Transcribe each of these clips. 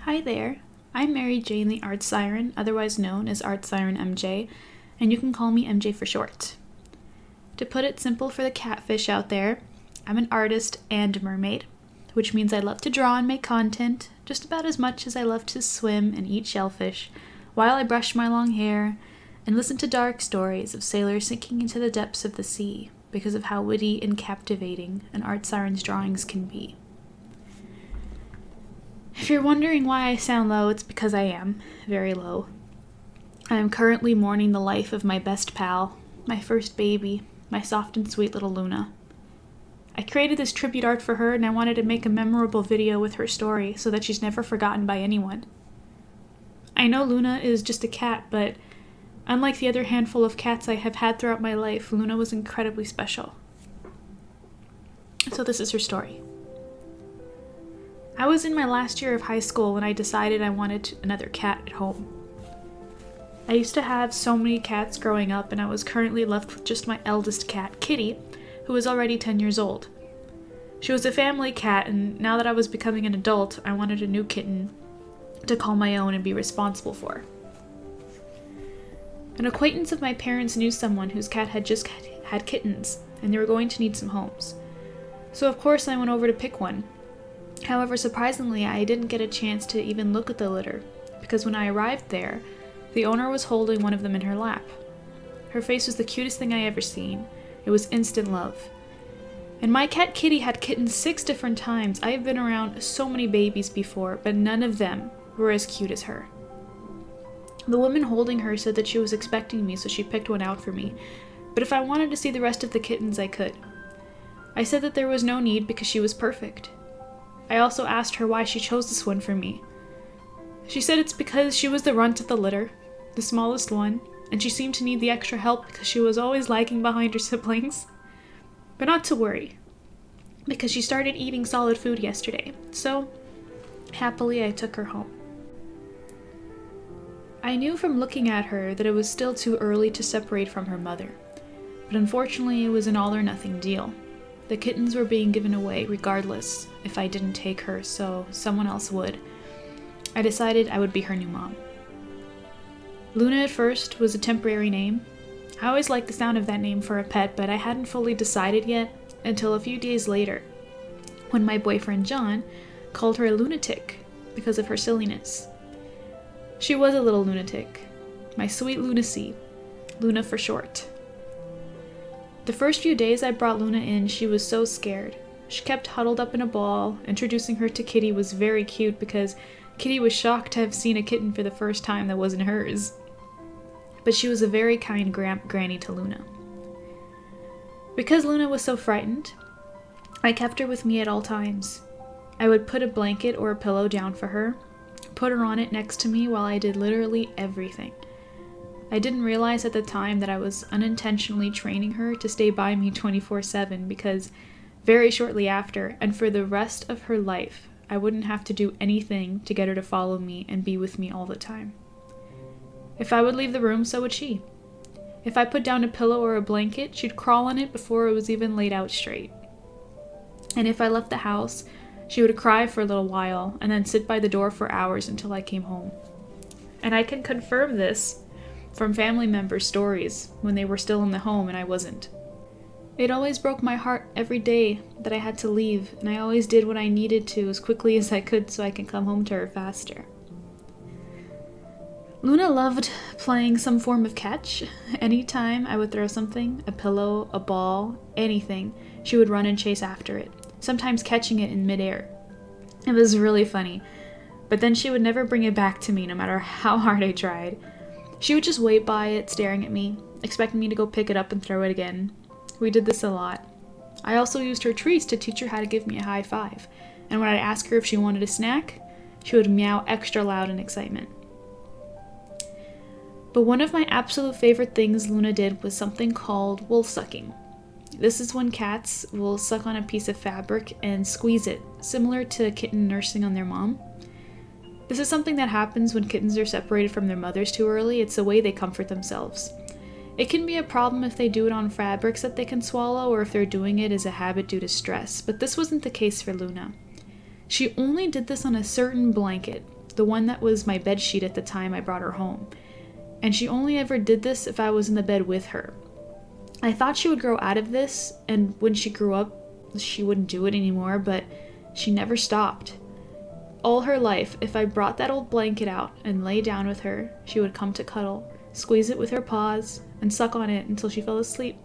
Hi there, I'm Mary Jane the Art Siren, otherwise known as ArtSirenMJ, and you can call me MJ for short. To put it simple for the catfish out there, I'm an artist and a mermaid, which means I love to draw and make content just about as much as I love to swim and eat shellfish while I brush my long hair and listen to dark stories of sailors sinking into the depths of the sea because of how witty and captivating an Art Siren's drawings can be. If you're wondering why I sound low, it's because I am very low. I am currently mourning the life of my best pal, my first baby, my soft and sweet little Luna. I created this tribute art for her and I wanted to make a memorable video with her story so that she's never forgotten by anyone. I know Luna is just a cat, but unlike the other handful of cats I have had throughout my life, Luna was incredibly special. So this is her story. I was in my last year of high school when I decided I wanted another cat at home. I used to have so many cats growing up, and I was currently left with just my eldest cat, Kitty, who was already 10 years old. She was a family cat, and now that I was becoming an adult, I wanted a new kitten to call my own and be responsible for. An acquaintance of my parents knew someone whose cat had just had kittens, and they were going to need some homes. So of course I went over to pick one. However, surprisingly, I didn't get a chance to even look at the litter, because when I arrived there, the owner was holding one of them in her lap. Her face was the cutest thing I ever seen. It was instant love. And my cat Kitty had kittens 6 different times. I have been around so many babies before, but none of them were as cute as her. The woman holding her said that she was expecting me, so she picked one out for me, but if I wanted to see the rest of the kittens, I could. I said that there was no need because she was perfect. I also asked her why she chose this one for me. She said it's because she was the runt of the litter, the smallest one, and she seemed to need the extra help because she was always lagging behind her siblings. But not to worry, because she started eating solid food yesterday, so happily I took her home. I knew from looking at her that it was still too early to separate from her mother, but unfortunately it was an all-or-nothing deal. The kittens were being given away regardless if I didn't take her, so someone else would. I decided I would be her new mom. Luna at first was a temporary name. I always liked the sound of that name for a pet, but I hadn't fully decided yet until a few days later, when my boyfriend John called her a lunatic because of her silliness. She was a little lunatic. My sweet lunacy. Luna for short. The first few days I brought Luna in, she was so scared. She kept huddled up in a ball. Introducing her to Kitty was very cute because Kitty was shocked to have seen a kitten for the first time that wasn't hers. But she was a very kind granny to Luna. Because Luna was so frightened, I kept her with me at all times. I would put a blanket or a pillow down for her, put her on it next to me while I did literally everything. I didn't realize at the time that I was unintentionally training her to stay by me 24/7 because very shortly after, and for the rest of her life, I wouldn't have to do anything to get her to follow me and be with me all the time. If I would leave the room, so would she. If I put down a pillow or a blanket, she'd crawl on it before it was even laid out straight. And if I left the house, she would cry for a little while and then sit by the door for hours until I came home. And I can confirm this from family members' stories when they were still in the home and I wasn't. It always broke my heart every day that I had to leave, and I always did what I needed to as quickly as I could so I can come home to her faster. Luna loved playing some form of catch. Anytime I would throw something, a pillow, a ball, anything, she would run and chase after it, sometimes catching it in midair. It was really funny, but then she would never bring it back to me no matter how hard I tried. She would just wait by it, staring at me, expecting me to go pick it up and throw it again. We did this a lot. I also used her treats to teach her how to give me a high five, and when I'd ask her if she wanted a snack, she would meow extra loud in excitement. But one of my absolute favorite things Luna did was something called wool sucking. This is when cats will suck on a piece of fabric and squeeze it, similar to a kitten nursing on their mom. This is something that happens when kittens are separated from their mothers too early. It's a way they comfort themselves. It can be a problem if they do it on fabrics that they can swallow or if they're doing it as a habit due to stress, but this wasn't the case for Luna. She only did this on a certain blanket, the one that was my bedsheet at the time I brought her home. And she only ever did this if I was in the bed with her. I thought she would grow out of this, and when she grew up, she wouldn't do it anymore, but she never stopped. All her life, if I brought that old blanket out and lay down with her, she would come to cuddle, squeeze it with her paws, and suck on it until she fell asleep.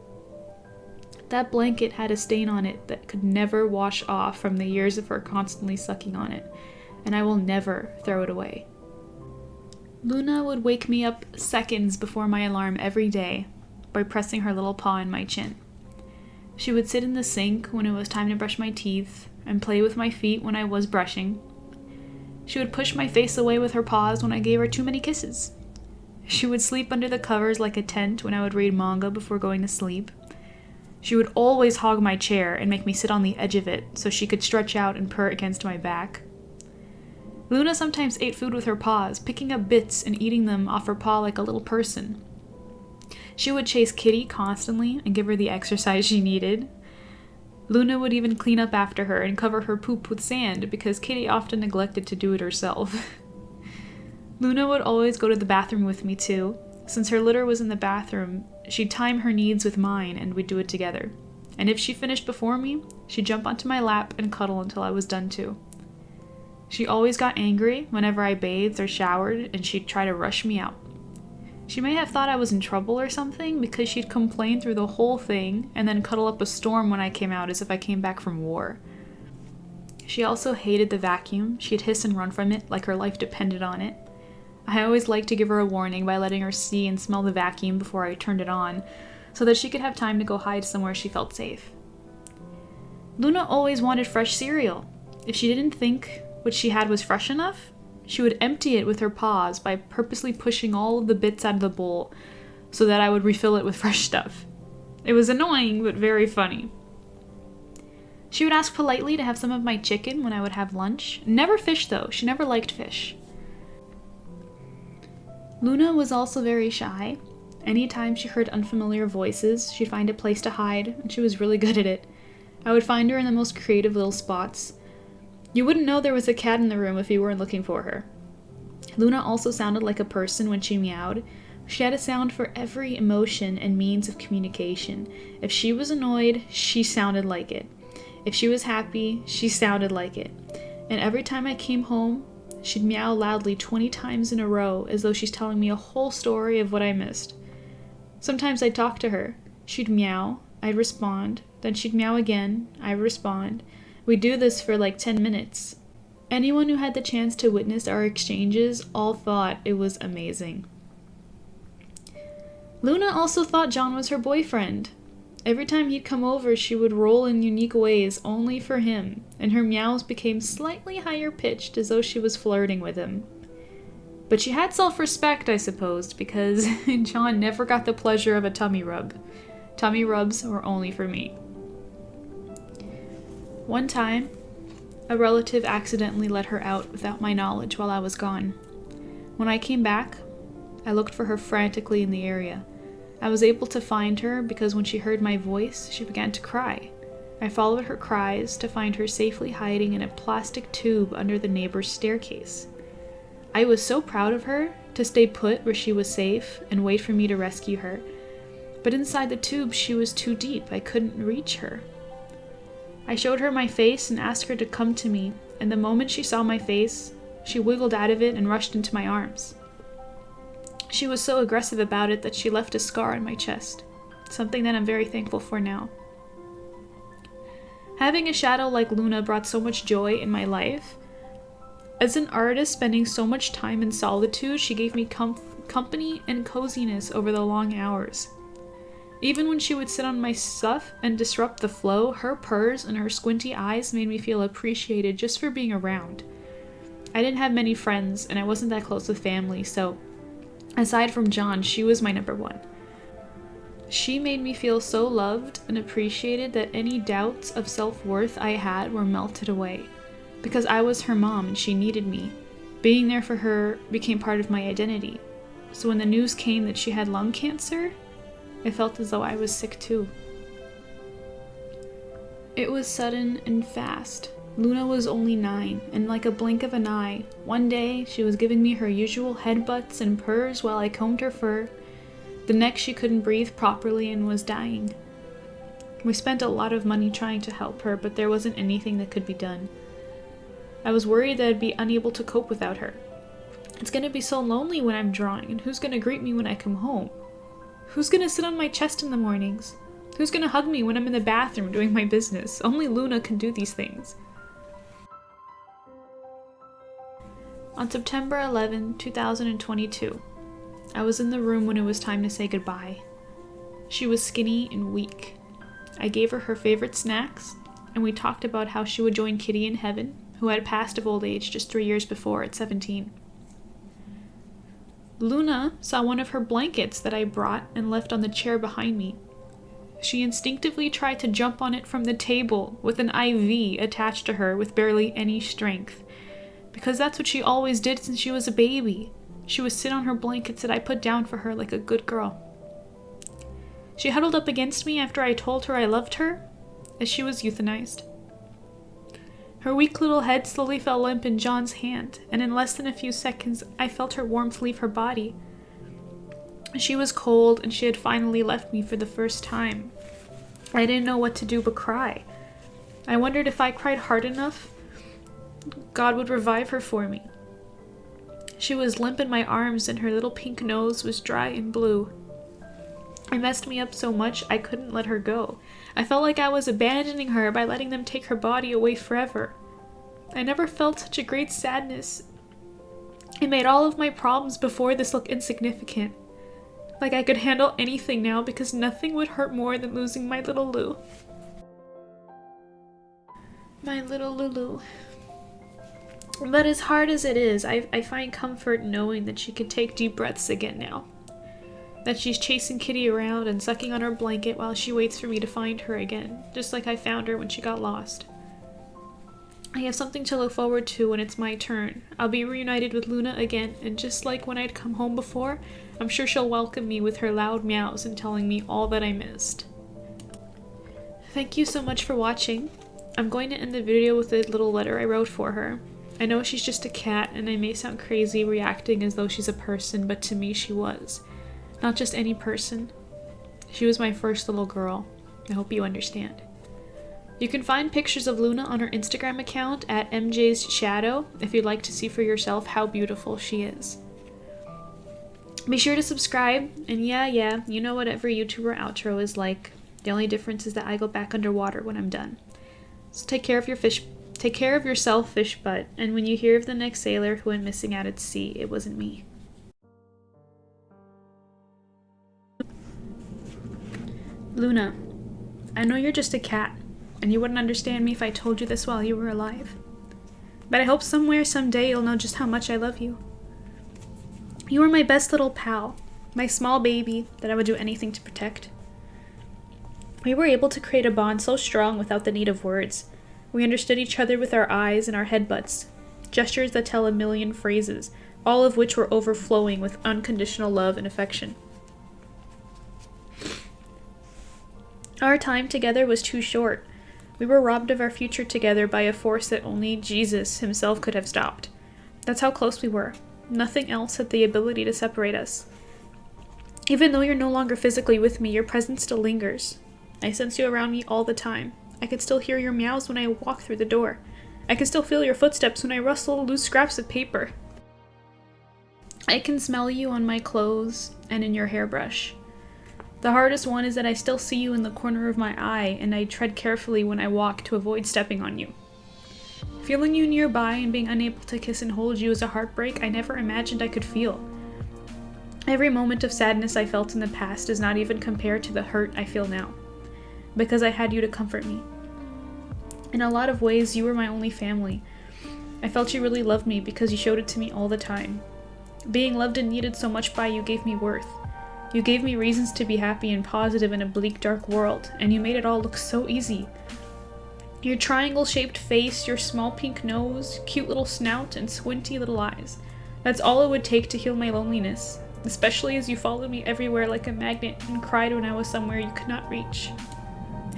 That blanket had a stain on it that could never wash off from the years of her constantly sucking on it, and I will never throw it away. Luna would wake me up seconds before my alarm every day by pressing her little paw in my chin. She would sit in the sink when it was time to brush my teeth and play with my feet when I was brushing. She would push my face away with her paws when I gave her too many kisses. She would sleep under the covers like a tent when I would read manga before going to sleep. She would always hog my chair and make me sit on the edge of it so she could stretch out and purr against my back. Luna sometimes ate food with her paws, picking up bits and eating them off her paw like a little person. She would chase Kitty constantly and give her the exercise she needed. Luna would even clean up after her and cover her poop with sand because Kitty often neglected to do it herself. Luna would always go to the bathroom with me too. Since her litter was in the bathroom, she'd time her needs with mine and we'd do it together. And if she finished before me, she'd jump onto my lap and cuddle until I was done too. She always got angry whenever I bathed or showered, and she'd try to rush me out. She may have thought I was in trouble or something because she'd complain through the whole thing and then cuddle up a storm when I came out as if I came back from war. She also hated the vacuum. She'd hiss and run from it like her life depended on it. I always liked to give her a warning by letting her see and smell the vacuum before I turned it on, so that she could have time to go hide somewhere she felt safe. Luna always wanted fresh cereal. If she didn't think what she had was fresh enough, she would empty it with her paws by purposely pushing all of the bits out of the bowl so that I would refill it with fresh stuff. It was annoying, but very funny. She would ask politely to have some of my chicken when I would have lunch. Never fish though, she never liked fish. Luna was also very shy. Anytime she heard unfamiliar voices, she'd find a place to hide, and she was really good at it. I would find her in the most creative little spots. You wouldn't know there was a cat in the room if you weren't looking for her. Luna also sounded like a person when she meowed. She had a sound for every emotion and means of communication. If she was annoyed, she sounded like it. If she was happy, she sounded like it. And every time I came home, she'd meow loudly 20 times in a row as though she's telling me a whole story of what I missed. Sometimes I'd talk to her. She'd meow, I'd respond, then she'd meow again, I'd respond. We'd do this for like 10 minutes. Anyone who had the chance to witness our exchanges all thought it was amazing. Luna also thought John was her boyfriend. Every time he'd come over, she would roll in unique ways only for him, and her meows became slightly higher pitched as though she was flirting with him. But she had self-respect, I suppose, because John never got the pleasure of a tummy rub. Tummy rubs were only for me. One time, a relative accidentally let her out without my knowledge while I was gone. When I came back, I looked for her frantically in the area. I was able to find her because when she heard my voice, she began to cry. I followed her cries to find her safely hiding in a plastic tube under the neighbor's staircase. I was so proud of her to stay put where she was safe and wait for me to rescue her. But inside the tube, she was too deep. I couldn't reach her. I showed her my face and asked her to come to me, and the moment she saw my face, she wiggled out of it and rushed into my arms. She was so aggressive about it that she left a scar on my chest, something that I'm very thankful for now. Having a shadow like Luna brought so much joy in my life. As an artist spending so much time in solitude, she gave me company and coziness over the long hours. Even when she would sit on my stuff and disrupt the flow, her purrs and her squinty eyes made me feel appreciated just for being around. I didn't have many friends, and I wasn't that close with family, so aside from John, she was my number one. She made me feel so loved and appreciated that any doubts of self-worth I had were melted away, because I was her mom and she needed me. Being there for her became part of my identity. So when the news came that she had lung cancer, I felt as though I was sick too. It was sudden and fast. Luna was only 9, and like a blink of an eye, one day she was giving me her usual headbutts and purrs while I combed her fur. The next she couldn't breathe properly and was dying. We spent a lot of money trying to help her, but there wasn't anything that could be done. I was worried that I'd be unable to cope without her. It's gonna be so lonely when I'm drawing, and who's gonna greet me when I come home? Who's gonna sit on my chest in the mornings? Who's gonna hug me when I'm in the bathroom doing my business? Only Luna can do these things. On September 11, 2022, I was in the room when it was time to say goodbye. She was skinny and weak. I gave her her favorite snacks, and we talked about how she would join Kitty in heaven, who had passed of old age just 3 years before at 17. Luna saw one of her blankets that I brought and left on the chair behind me. She instinctively tried to jump on it from the table with an IV attached to her with barely any strength, because that's what she always did since she was a baby. She would sit on her blankets that I put down for her like a good girl. She huddled up against me after I told her I loved her, as she was euthanized. Her weak little head slowly fell limp in John's hand, and in less than a few seconds, I felt her warmth leave her body. She was cold, and she had finally left me for the first time. I didn't know what to do but cry. I wondered if I cried hard enough, God would revive her for me. She was limp in my arms, and her little pink nose was dry and blue. It messed me up so much I couldn't let her go. I felt like I was abandoning her by letting them take her body away forever. I never felt such a great sadness. It made all of my problems before this look insignificant. Like I could handle anything now because nothing would hurt more than losing my little Lou. My little Lulu. But as hard as it is, I find comfort knowing that she can take deep breaths again now. That she's chasing Kitty around and sucking on her blanket while she waits for me to find her again, just like I found her when she got lost. I have something to look forward to when it's my turn. I'll be reunited with Luna again, and just like when I'd come home before, I'm sure she'll welcome me with her loud meows and telling me all that I missed. Thank you so much for watching. I'm going to end the video with a little letter I wrote for her. I know she's just a cat, and I may sound crazy reacting as though she's a person, but to me she was. Not just any person. She was my first little girl. I hope you understand. You can find pictures of Luna on her Instagram account at MJ's Shadow if you'd like to see for yourself how beautiful she is. Be sure to subscribe, and yeah, you know what every YouTuber outro is like. The only difference is that I go back underwater when I'm done. So take care of yourself, fish butt, and when you hear of the next sailor who went missing out at sea, it wasn't me. Luna, I know you're just a cat, and you wouldn't understand me if I told you this while you were alive. But I hope somewhere, someday, you'll know just how much I love you. You were my best little pal, my small baby that I would do anything to protect. We were able to create a bond so strong without the need of words. We understood each other with our eyes and our headbutts, gestures that tell a million phrases, all of which were overflowing with unconditional love and affection. Our time together was too short. We were robbed of our future together by a force that only Jesus himself could have stopped. That's how close we were. Nothing else had the ability to separate us. Even though you're no longer physically with me, your presence still lingers. I sense you around me all the time. I can still hear your meows when I walk through the door. I can still feel your footsteps when I rustle loose scraps of paper. I can smell you on my clothes and in your hairbrush. The hardest one is that I still see you in the corner of my eye, and I tread carefully when I walk to avoid stepping on you. Feeling you nearby and being unable to kiss and hold you is a heartbreak I never imagined I could feel. Every moment of sadness I felt in the past does not even compare to the hurt I feel now, because I had you to comfort me. In a lot of ways, you were my only family. I felt you really loved me because you showed it to me all the time. Being loved and needed so much by you gave me worth. You gave me reasons to be happy and positive in a bleak, dark world, and you made it all look so easy. Your triangle-shaped face, your small pink nose, cute little snout, and squinty little eyes. That's all it would take to heal my loneliness, especially as you followed me everywhere like a magnet and cried when I was somewhere you could not reach.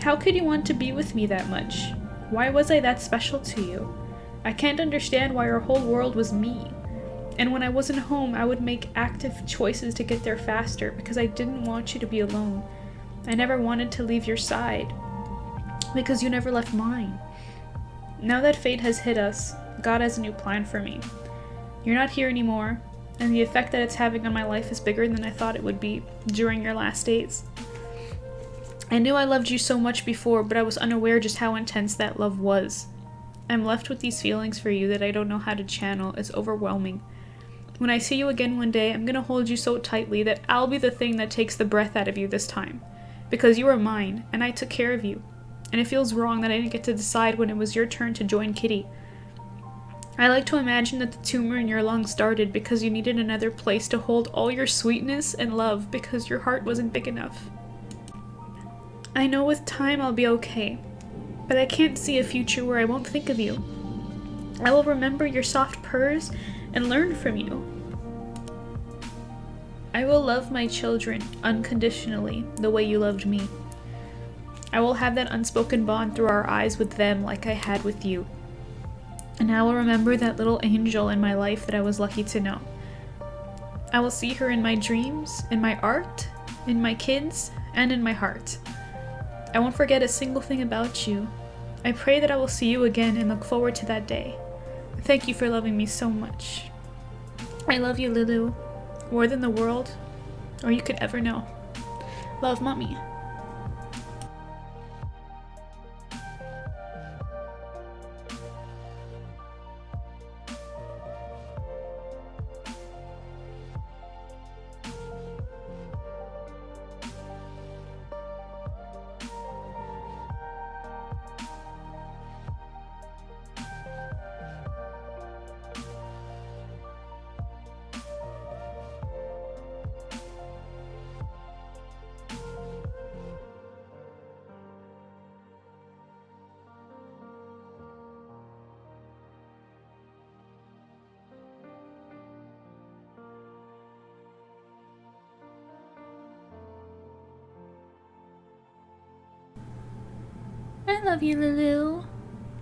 How could you want to be with me that much? Why was I that special to you? I can't understand why your whole world was me. And when I wasn't home, I would make active choices to get there faster because I didn't want you to be alone. I never wanted to leave your side because you never left mine. Now that fate has hit us, God has a new plan for me. You're not here anymore, and the effect that it's having on my life is bigger than I thought it would be during your last days. I knew I loved you so much before, but I was unaware just how intense that love was. I'm left with these feelings for you that I don't know how to channel. It's overwhelming. When I see you again one day, I'm gonna hold you so tightly that I'll be the thing that takes the breath out of you this time. Because you are mine, and I took care of you. And it feels wrong that I didn't get to decide when it was your turn to join Kitty. I like to imagine that the tumor in your lung started because you needed another place to hold all your sweetness and love because your heart wasn't big enough. I know with time I'll be okay, but I can't see a future where I won't think of you. I will remember your soft purrs and learn from you. I will love my children unconditionally the way you loved me. I will have that unspoken bond through our eyes with them like I had with you. And I will remember that little angel in my life that I was lucky to know. I will see her in my dreams, in my art, in my kids, and in my heart. I won't forget a single thing about you. I pray that I will see you again and look forward to that day. Thank you for loving me so much. I love you, Lulu, more than the world or you could ever know. Love, Mommy. I love you, Lulu.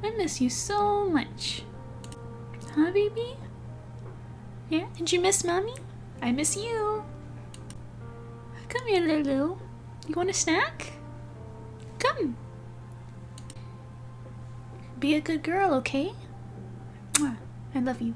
I miss you so much. Huh, baby? Yeah? Did you miss Mommy? I miss you. Come here, Lulu. You want a snack? Come. Be a good girl, okay? Mwah. I love you.